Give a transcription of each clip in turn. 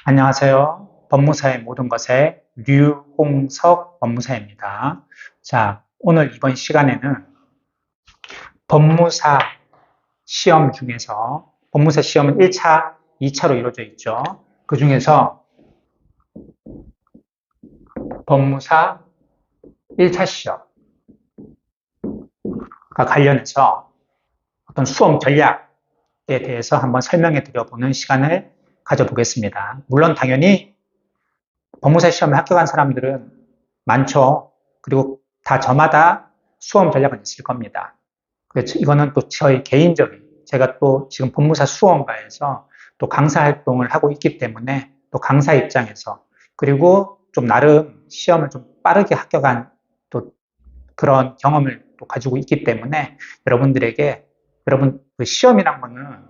안녕하세요. 법무사의 모든 것의 류홍석 법무사입니다. 자, 오늘 이번 시간에는 법무사 시험 중에서 법무사 시험은 1차, 2차로 이루어져 있죠. 그 중에서 법무사 1차 시험과 관련해서 어떤 수험 전략에 대해서 한번 설명해 드려보는 시간을 가져보겠습니다. 물론 당연히 법무사 시험에 합격한 사람들은 많죠. 그리고 다 저마다 수험 전략은 있을 겁니다. 그래서 이거는 또 저희 개인적인, 제가 또 지금 법무사 수험가에서 또 강사 활동을 하고 있기 때문에 또 강사 입장에서, 그리고 좀 나름 시험을 좀 빠르게 합격한 또 그런 경험을 또 가지고 있기 때문에 여러분들에게, 여러분 그 시험이란 거는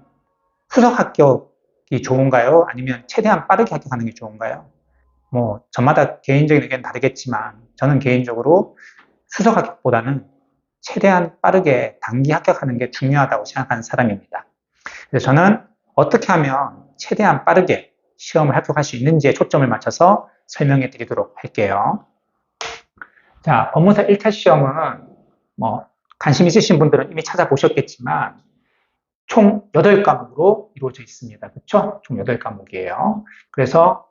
후속 합격이 좋은가요? 아니면 최대한 빠르게 합격하는 게 좋은가요? 뭐 저마다 개인적인 의견은 다르겠지만 저는 개인적으로 수석 합격보다는 최대한 빠르게 단기 합격하는 게 중요하다고 생각하는 사람입니다. 그래서 저는 어떻게 하면 최대한 빠르게 시험을 합격할 수 있는지에 초점을 맞춰서 설명해 드리도록 할게요. 자, 법무사 1차 시험은 뭐 관심 있으신 분들은 이미 찾아보셨겠지만 총 8과목으로 이루어져 있습니다. 그렇죠? 총 8과목이에요. 그래서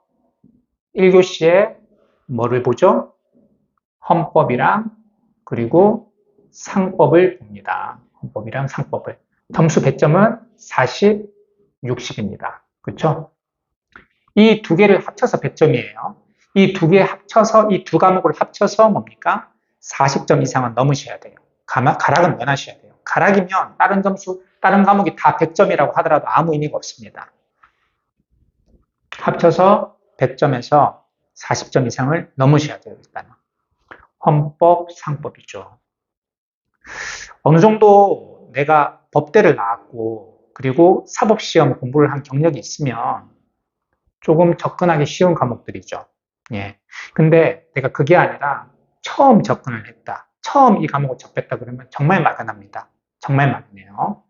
1교시에 뭐를 보죠? 헌법이랑 그리고 상법을 봅니다. 헌법이랑 상법을. 점수 100점은 40, 60입니다. 그렇죠? 이 두 개를 합쳐서 100점이에요. 이 두 개 합쳐서, 이 두 과목을 합쳐서 뭡니까? 40점 이상은 넘으셔야 돼요. 가락은 면하셔야 돼요. 가락이면 다른 점수, 다른 과목이 다 100점이라고 하더라도 아무 의미가 없습니다. 합쳐서 100점에서 40점 이상을 넘으셔야 돼요, 일단은. 헌법, 상법이죠. 어느 정도 내가 법대를 나왔고, 그리고 사법시험 공부를 한 경력이 있으면 조금 접근하기 쉬운 과목들이죠. 예. 근데 내가 그게 아니라 처음 접근을 했다. 처음 이 과목을 접했다 그러면 정말 막연합니다. 정말 막연해요.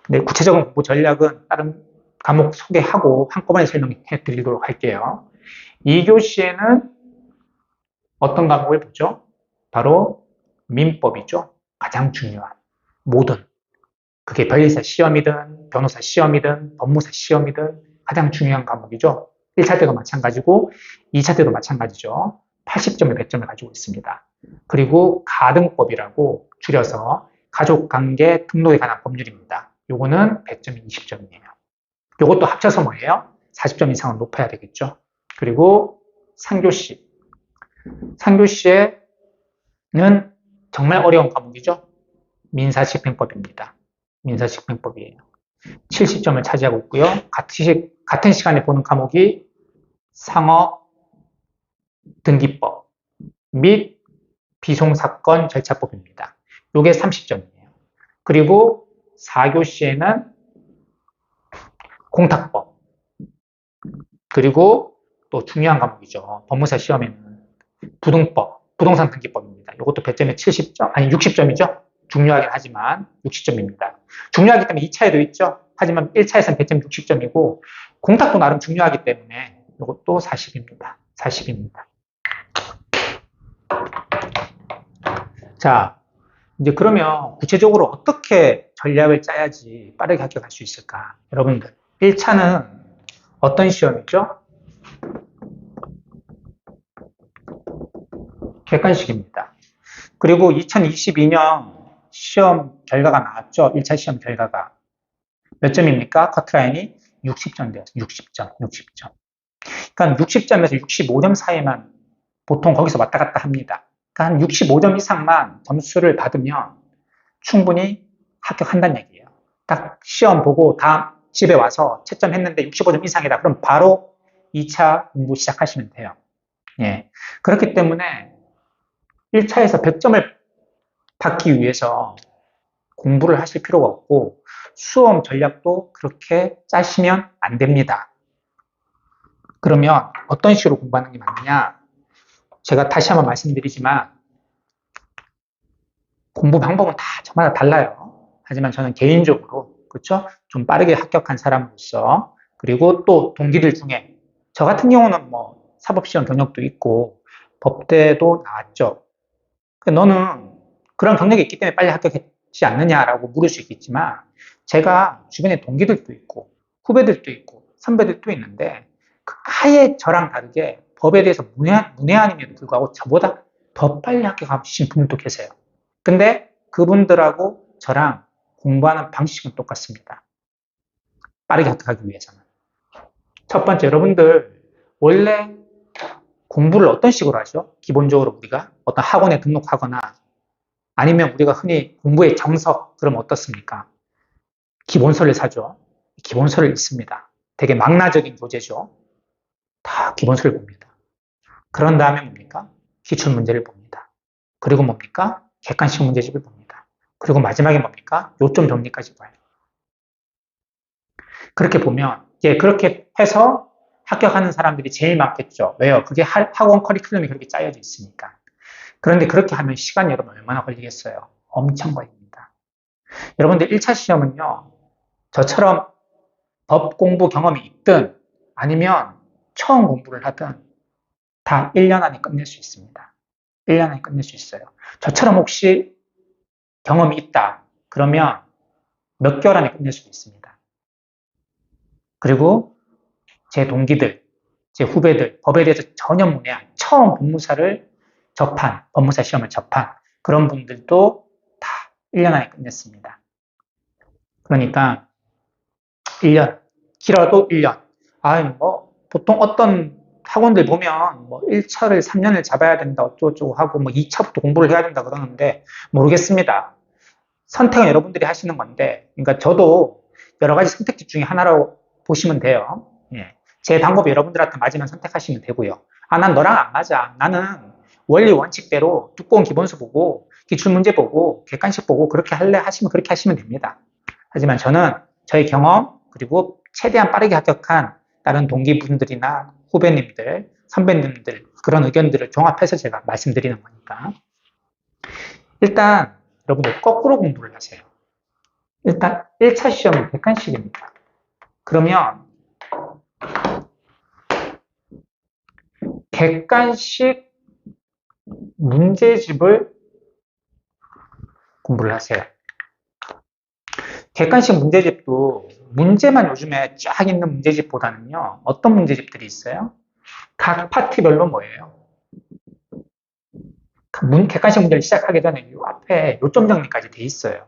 근데 구체적인 공부 전략은 다른 과목 소개하고 한꺼번에 설명해 드리도록 할게요. 2교시에는 어떤 과목을 보죠? 바로 민법이죠. 가장 중요한 모든, 그게 변리사 시험이든 변호사 시험이든 법무사 시험이든 가장 중요한 과목이죠. 1차 때도 마찬가지고 2차 때도 마찬가지죠. 80점을 100점을 가지고 있습니다. 그리고 가등법이라고 줄여서 가족관계 등록에 관한 법률입니다. 요거는 100점이 20점이에요. 요것도 합쳐서 뭐예요? 40점 이상은 높아야 되겠죠. 그리고 3교시. 3교시에는 정말 어려운 과목이죠. 민사집행법입니다. 민사집행법이에요. 70점을 차지하고 있고요. 같은 시간에 보는 과목이 상업 등기법 및 비송사건 절차법입니다. 이게 30점이에요. 그리고 4교시에는 공탁법, 그리고 또 중요한 과목이죠. 법무사 시험에는 부등법, 부동산 등기법입니다. 이것도 100점에 70점, 아니 60점이죠. 중요하긴 하지만 60점입니다. 중요하기 때문에 2차에도 있죠. 하지만 1차에서는 100점 60점이고 공탁도 나름 중요하기 때문에 이것도 40입니다. 40입니다. 자, 이제 그러면 구체적으로 어떻게 전략을 짜야지 빠르게 합격할 수 있을까? 여러분들, 1차는 어떤 시험이죠? 객관식입니다. 그리고 2022년 시험 결과가 나왔죠. 1차 시험 결과가. 몇 점입니까? 커트라인이 60점 되었어요. 60점, 60점. 그러니까 60점에서 65점 사이만 보통 거기서 왔다 갔다 합니다. 그러니까 한 65점 이상만 점수를 받으면 충분히 합격한다는 얘기예요. 딱 시험 보고 다음 집에 와서 채점했는데 65점 이상이다. 그럼 바로 2차 공부 시작하시면 돼요. 예. 그렇기 때문에 1차에서 100점을 받기 위해서 공부를 하실 필요가 없고 수험 전략도 그렇게 짜시면 안 됩니다. 그러면 어떤 식으로 공부하는 게 맞느냐? 제가 다시 한번 말씀드리지만 공부 방법은 다 저마다 달라요. 하지만 저는 개인적으로 그렇죠? 좀 빠르게 합격한 사람으로서, 그리고 또 동기들 중에 저 같은 경우는 뭐 사법시험 경력도 있고 법대도 나왔죠. 너는 그런 경력이 있기 때문에 빨리 합격했지 않느냐라고 물을 수 있겠지만 제가 주변에 동기들도 있고 후배들도 있고 선배들도 있는데 아예 저랑 다르게 법에 대해서 문외한임에도 불구하고 저보다 더 빨리 합격하신 분들도 계세요. 근데 그분들하고 저랑 공부하는 방식은 똑같습니다. 빠르게 합격하기 위해서는. 첫 번째, 여러분들 원래 공부를 어떤 식으로 하죠? 기본적으로 우리가 어떤 학원에 등록하거나 아니면 우리가 흔히 공부의 정석, 그럼 어떻습니까? 기본서를 사죠. 기본서를 읽습니다. 되게 망라적인 교재죠. 다 기본서를 봅니다. 그런 다음에 뭡니까? 기출문제를 봅니다. 그리고 뭡니까? 객관식 문제집을 봅니다. 그리고 마지막에 뭡니까? 요점 정리까지 봐요. 그렇게 보면, 예, 그렇게 해서 합격하는 사람들이 제일 많겠죠. 왜요? 그게 학원 커리큘럼이 그렇게 짜여져 있으니까. 그런데 그렇게 하면 시간이 여러분 얼마나 걸리겠어요? 엄청 걸립니다. 여러분들 1차 시험은요, 저처럼 법 공부 경험이 있든 아니면 처음 공부를 하든 다 1년 안에 끝낼 수 있습니다. 1년 안에 끝낼 수 있어요. 저처럼 혹시 경험이 있다. 그러면 몇 개월 안에 끝낼 수도 있습니다. 그리고 제 동기들, 제 후배들, 법에 대해서 전혀 문외한 처음 법무사 시험을 접한 그런 분들도 다 1년 안에 끝냈습니다. 그러니까 1년, 길어도 1년. 보통 어떤 학원들 보면 1차를 3년을 잡아야 된다 어쩌고저쩌고 하고 2차부터 공부를 해야 된다 그러는데 모르겠습니다. 선택은 여러분들이 하시는 건데, 그러니까 저도 여러 가지 선택지 중에 하나라고 보시면 돼요. 예. 제 방법이 여러분들한테 맞으면 선택하시면 되고요. 난 너랑 안 맞아. 나는 원리 원칙대로 두꺼운 기본서 보고 기출문제 보고 객관식 보고 그렇게 할래 하시면 그렇게 하시면 됩니다. 하지만 저는 저의 경험 그리고 최대한 빠르게 합격한 다른 동기분들이나 후배님들, 선배님들 그런 의견들을 종합해서 제가 말씀드리는 거니까 일단 여러분들 거꾸로 공부를 하세요. 일단 1차 시험은 객관식입니다. 그러면 객관식 문제집을 공부를 하세요. 객관식 문제집도 문제만 요즘에 쫙 있는 문제집보다는요. 어떤 문제집들이 있어요? 각 파트별로 뭐예요? 객관식 문제를 시작하게 전에 이 앞에 요점 정리까지 돼 있어요.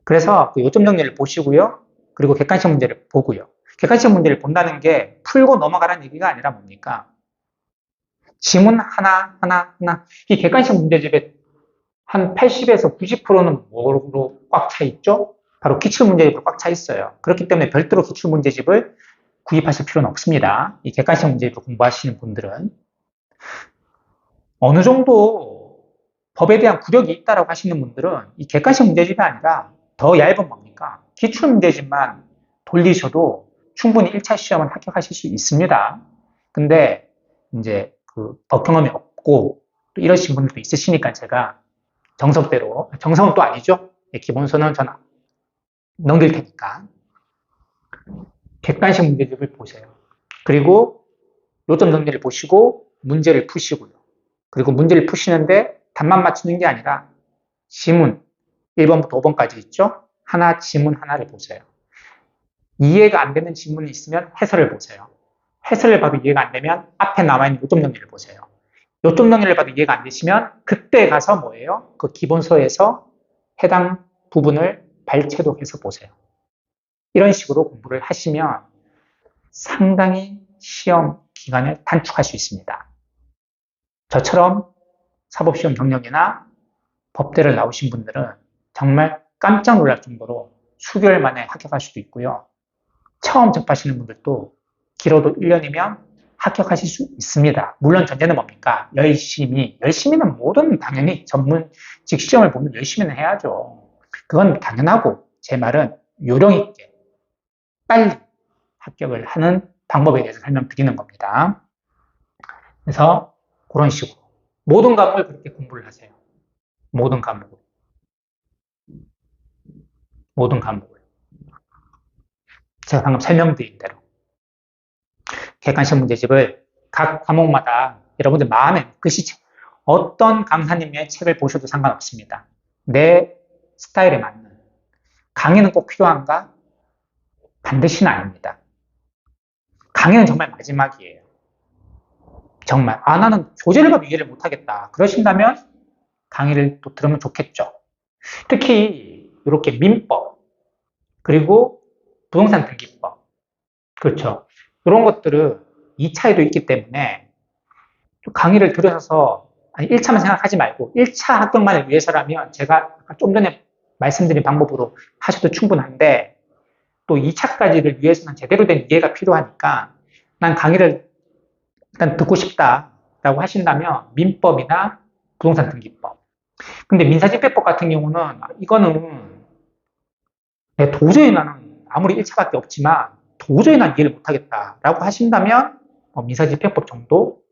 그래서 그 요점 정리를 보시고요. 그리고 객관식 문제를 보고요. 객관식 문제를 본다는 게 풀고 넘어가라는 얘기가 아니라 뭡니까? 지문 하나. 이 객관식 문제집의 한 80에서 90%는 뭐로 꽉 차 있죠? 바로 기출문제집으로 꽉 차 있어요. 그렇기 때문에 별도로 기출문제집을 구입하실 필요는 없습니다. 이 객관식 문제집을 공부하시는 분들은. 어느 정도 법에 대한 구력이 있다고 하시는 분들은 이 객관식 문제집이 아니라 더 얇은 뭡니까? 기출문제집만 돌리셔도 충분히 1차 시험은 합격하실 수 있습니다. 근데 이제 그 법 경험이 없고 또 이러신 분들도 있으시니까 제가 정성은 또 아니죠. 기본서는 저는 넘길 테니까 객관식 문제집을 보세요. 그리고 요점 정리를 보시고 문제를 푸시고요. 그리고 문제를 푸시는데 답만 맞추는 게 아니라 지문 1번부터 5번까지 있죠. 지문 하나를 보세요. 이해가 안 되는 지문이 있으면 해설을 보세요. 해설을 봐도 이해가 안 되면 앞에 남아있는 요점 정리를 보세요. 요점 정리를 봐도 이해가 안 되시면 그때 가서 뭐예요? 그 기본서에서 해당 부분을 발췌독해서 보세요. 이런 식으로 공부를 하시면 상당히 시험 기간을 단축할 수 있습니다. 저처럼 사법시험 경력이나 법대를 나오신 분들은 정말 깜짝 놀랄 정도로 수개월 만에 합격할 수도 있고요. 처음 접하시는 분들도 길어도 1년이면 합격하실 수 있습니다. 물론 전제는 뭡니까? 열심히는 뭐든 당연히 전문직 시험을 보면 열심히는 해야죠. 그건 당연하고 제 말은 요령 있게 빨리 합격을 하는 방법에 대해서 설명드리는 겁니다. 그래서 그런 식으로 모든 과목을 그렇게 공부를 하세요. 모든 과목을. 제가 방금 설명드린 대로. 객관식 문제집을 각 과목마다 여러분들 마음에 글씨체 어떤 강사님의 책을 보셔도 상관없습니다. 내 스타일에 맞는 강의는 꼭 필요한가? 반드시는 아닙니다. 강의는 정말 마지막이에요. 정말 나는 교재를 봐도 이해를 못하겠다 그러신다면 강의를 또 들으면 좋겠죠. 특히 이렇게 민법 그리고 부동산 등기법 그렇죠. 이런 것들은 2차에도 있기 때문에 강의를 들으셔서 1차만 생각하지 말고 1차 합격만을 위해서라면 제가 좀 전에 말씀드린 방법으로 하셔도 충분한데 또 2차까지를 위해서는 제대로 된 이해가 필요하니까 난 강의를 일단 듣고 싶다라고 하신다면 민법이나 부동산 등기법. 근데 민사집행법 같은 경우는 이거는 도저히 나는 아무리 1차밖에 없지만 도저히 난 이해를 못하겠다라고 하신다면 민사집행법 정도?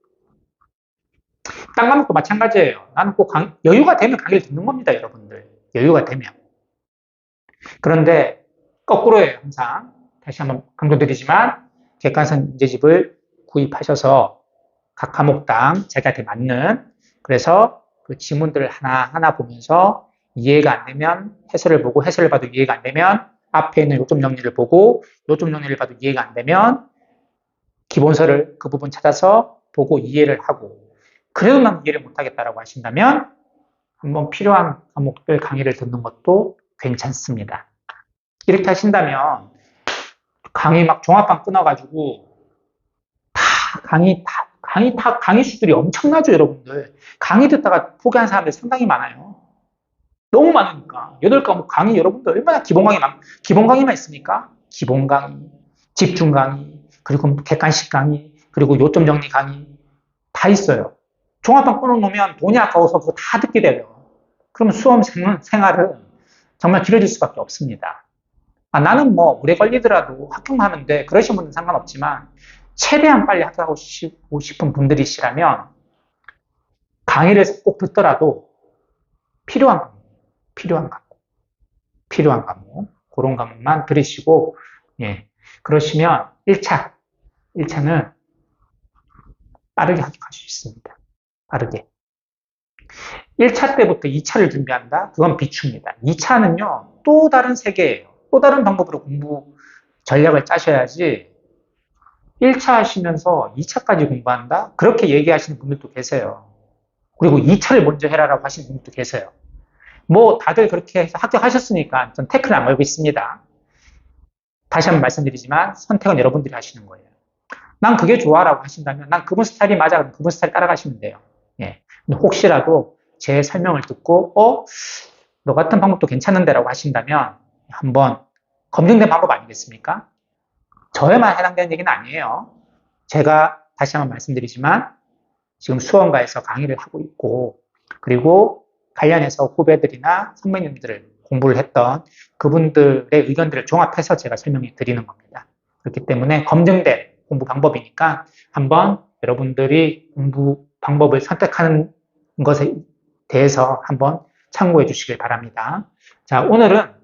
딴 과목도 마찬가지예요. 나는 꼭 여유가 되면 강의를 듣는 겁니다, 여러분들. 여유가 되면. 그런데 거꾸로예요, 항상. 다시 한번 강조드리지만 객관식 문제집을 구입하셔서 각 과목당 자기한테 맞는 그래서 그 지문들을 하나하나 보면서 이해가 안 되면 해설을 보고 해설을 봐도 이해가 안 되면 앞에 있는 요점 정리를 보고 요점 정리를 봐도 이해가 안 되면 기본서를 그 부분 찾아서 보고 이해를 하고 그래도 난 이해를 못하겠다라고 하신다면 한번 필요한 과목들 강의를 듣는 것도 괜찮습니다. 이렇게 하신다면 강의 막 종합반 끊어가지고 강의 수들이 엄청나죠, 여러분들. 강의 듣다가 포기한 사람들 상당히 많아요. 너무 많으니까. 8과목 강의 여러분들 얼마나 기본 강의만 있습니까? 기본 강의, 집중 강의, 그리고 객관식 강의, 그리고 요점 정리 강의 다 있어요. 종합반 끊어놓으면 돈이 아까워서 그거 다 듣게 돼요. 그러면 수험 생활은 정말 길어질 수밖에 없습니다. 나는 오래 걸리더라도 합격만 하면 돼. 그러신 분은 상관없지만 최대한 빨리 합격하고 싶은 분들이시라면 강의를 꼭 듣더라도 필요한 과목, 그런 과목만 들으시고, 그러시면 1차는 빠르게 합격할 수 있습니다. 빠르게. 1차 때부터 2차를 준비한다? 그건 비추입니다. 2차는요, 또 다른 세계예요. 또 다른 방법으로 공부 전략을 짜셔야지 1차 하시면서 2차까지 공부한다? 그렇게 얘기하시는 분들도 계세요. 그리고 2차를 먼저 해라라고 하시는 분들도 계세요. 다들 그렇게 해서 합격하셨으니까 전 태클을 안 걸고 있습니다. 다시 한번 말씀드리지만 선택은 여러분들이 하시는 거예요. 난 그게 좋아라고 하신다면 난 그분 스타일이 맞아. 그럼 그분 스타일 따라가시면 돼요. 근데 혹시라도 제 설명을 듣고 너 같은 방법도 괜찮은데 라고 하신다면 한번 검증된 방법 아니겠습니까? 저에만 해당되는 얘기는 아니에요. 제가 다시 한번 말씀드리지만 지금 수원가에서 강의를 하고 있고 그리고 관련해서 후배들이나 선배님들을 공부를 했던 그분들의 의견들을 종합해서 제가 설명해 드리는 겁니다. 그렇기 때문에 검증된 공부 방법이니까 한번 여러분들이 공부 방법을 선택하는 것에 대해서 한번 참고해 주시길 바랍니다. 자, 오늘은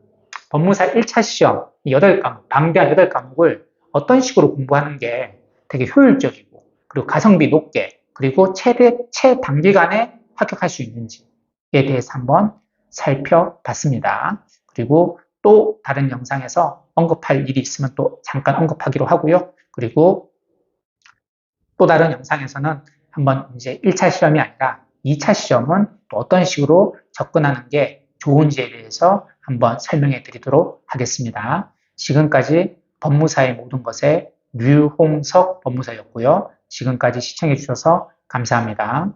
법무사 1차 시험 8과목, 방대한 8과목을 어떤 식으로 공부하는 게 되게 효율적이고 그리고 가성비 높게 그리고 최단기간에 합격할 수 있는지에 대해서 한번 살펴봤습니다. 그리고 또 다른 영상에서 언급할 일이 있으면 또 잠깐 언급하기로 하고요. 그리고 또 다른 영상에서는 한번 이제 1차 시험이 아니라 2차 시험은 또 어떤 식으로 접근하는 게 좋은지에 대해서 한번 설명해 드리도록 하겠습니다. 지금까지 법무사의 모든 것에 류홍석 법무사였고요. 지금까지 시청해 주셔서 감사합니다.